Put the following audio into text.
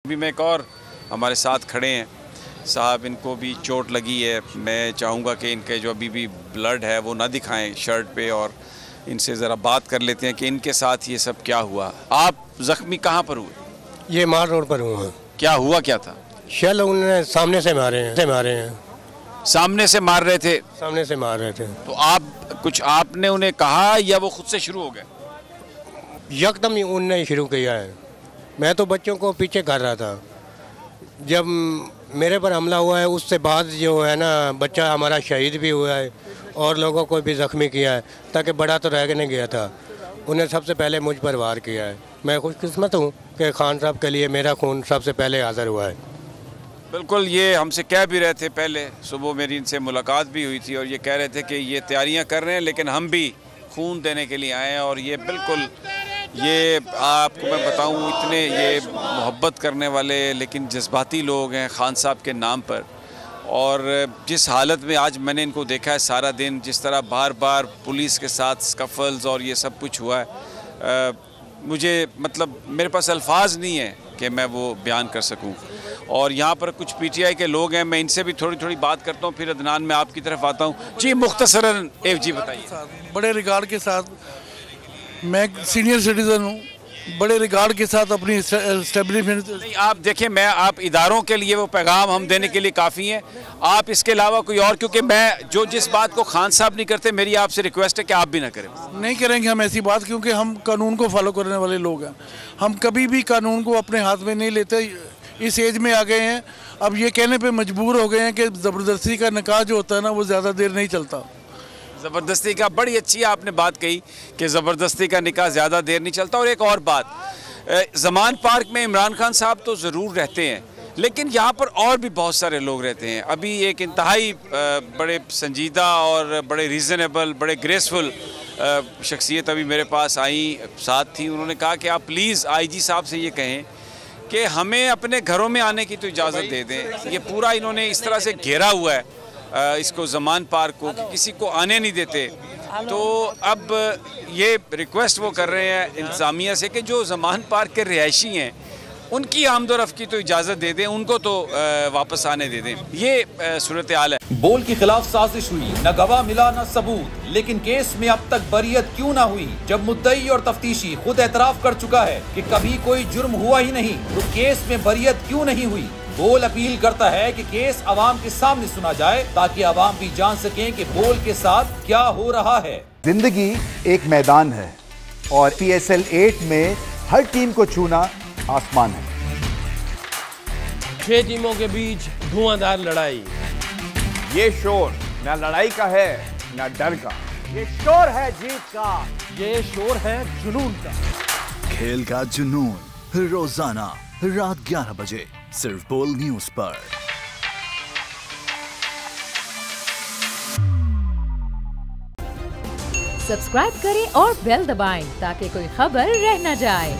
अभी मैं एक और हमारे साथ खड़े हैं साहब, इनको भी चोट लगी है। मैं चाहूँगा कि इनके जो अभी भी ब्लड है वो ना दिखाएं शर्ट पे, और इनसे ज़रा बात कर लेते हैं कि इनके साथ ये सब क्या हुआ। आप ज़ख्मी कहाँ पर हुए? ये मार रोड पर हुआ। क्या हुआ, क्या था? शल उन्होंने सामने से मारे हैं। सामने से मार रहे थे? सामने से मार रहे थे। तो आपने उन्हें कहा या वो खुद से शुरू हो गए? यकदम ही उनने शुरू किया है। मैं तो बच्चों को पीछे कर रहा था। जब मेरे पर हमला हुआ है उससे बाद जो है ना, बच्चा हमारा शहीद भी हुआ है और लोगों को भी ज़ख्मी किया है, ताकि बड़ा तो रह नहीं गया था। उन्हें सबसे पहले मुझ पर वार किया है। मैं खुशकिस्मत हूँ कि खान साहब के लिए मेरा खून सबसे पहले हाज़िर हुआ है। बिल्कुल, ये हमसे कह भी रहे थे, पहले सुबह मेरी इनसे मुलाकात भी हुई थी और ये कह रहे थे कि ये तैयारियां कर रहे हैं लेकिन हम भी खून देने के लिए आए हैं। और ये बिल्कुल, ये आपको मैं बताऊं, इतने ये मोहब्बत करने वाले लेकिन जज्बाती लोग हैं खान साहब के नाम पर। और जिस हालत में आज मैंने इनको देखा है सारा दिन, जिस तरह बार बार पुलिस के साथ स्कफल्स और ये सब कुछ हुआ है, मुझे मतलब मेरे पास अल्फाज नहीं है कि मैं वो बयान कर सकूं। और यहाँ पर कुछ पीटीआई के लोग हैं, मैं इनसे भी थोड़ी बात करता हूँ, फिर अदनान मैं आपकी तरफ आता हूँ। जी मुख्तसरन जी बताइए। बड़े रिकॉर्ड के साथ, मैं सीनियर सिटीज़न हूँ, बड़े रिकॉर्ड के साथ अपनी एस्टेब्लिशमेंट। नहीं, आप देखिए, मैं आप इदारों के लिए वो पैगाम हम देने के लिए काफ़ी हैं। आप इसके अलावा कोई और, क्योंकि मैं जिस बात को खान साहब नहीं करते, मेरी आपसे रिक्वेस्ट है कि आप भी ना करें। नहीं करेंगे हम ऐसी बात, क्योंकि हम कानून को फॉलो करने वाले लोग हैं। हम कभी भी कानून को अपने हाथ में नहीं लेते। इस एज में आ गए हैं, अब ये कहने पे मजबूर हो गए हैं कि ज़बरदस्ती का निकाह जो होता है ना, वो ज़्यादा देर नहीं चलता। ज़बरदस्ती का, बड़ी अच्छी आपने बात कही कि ज़बरदस्ती का निकाह ज़्यादा देर नहीं चलता। और एक और बात, ज़मान पार्क में इमरान खान साहब तो ज़रूर रहते हैं, लेकिन यहाँ पर और भी बहुत सारे लोग रहते हैं। अभी एक इंतहाई बड़े संजीदा और बड़े रीज़नेबल, बड़े ग्रेसफुल शख्सियत अभी मेरे पास आई, साथ थी। उन्होंने कहा कि आप प्लीज़ आईजी साहब से ये कहें कि हमें अपने घरों में आने की तो इजाज़त दे दें। ये पूरा इन्होंने इस तरह से घेरा हुआ है इसको, ज़मान पार्क को, कि किसी को आने नहीं देते। तो अब ये रिक्वेस्ट वो कर रहे हैं इंतज़ामिया से कि जो ज़मान पार्क के रिहायशी हैं उनकी आमदोरफ़्त की तो इजाज़त दे दें, उनको तो वापस आने दे दें। ये सूरत हाल है। बोल के खिलाफ साजिश हुई, न गवाह मिला न सबूत, लेकिन केस में अब तक बरियत क्यों ना हुई? जब मुद्दई और तफ्तीशी खुद एतराफ़ कर चुका है कि कभी कोई जुर्म हुआ ही नहीं, तो केस में बरियत क्यों नहीं हुई? बोल अपील करता है कि केस अवाम के सामने सुना जाए, ताकि अवाम भी जान सकें कि बोल के साथ क्या हो रहा है। जिंदगी एक मैदान है और PSL 8 में हर टीम को छूना आसमान है। 6 टीमों के बीच धुआंधार लड़ाई। ये शोर न लड़ाई का है न डर का, ये शोर है जीत का, ये शोर है जुनून का। खेल का जुनून रोजाना रात 11 बजे सिर्फ बोल न्यूज पर। सब्सक्राइब करें और बेल दबाएं ताकि कोई खबर रह न जाए।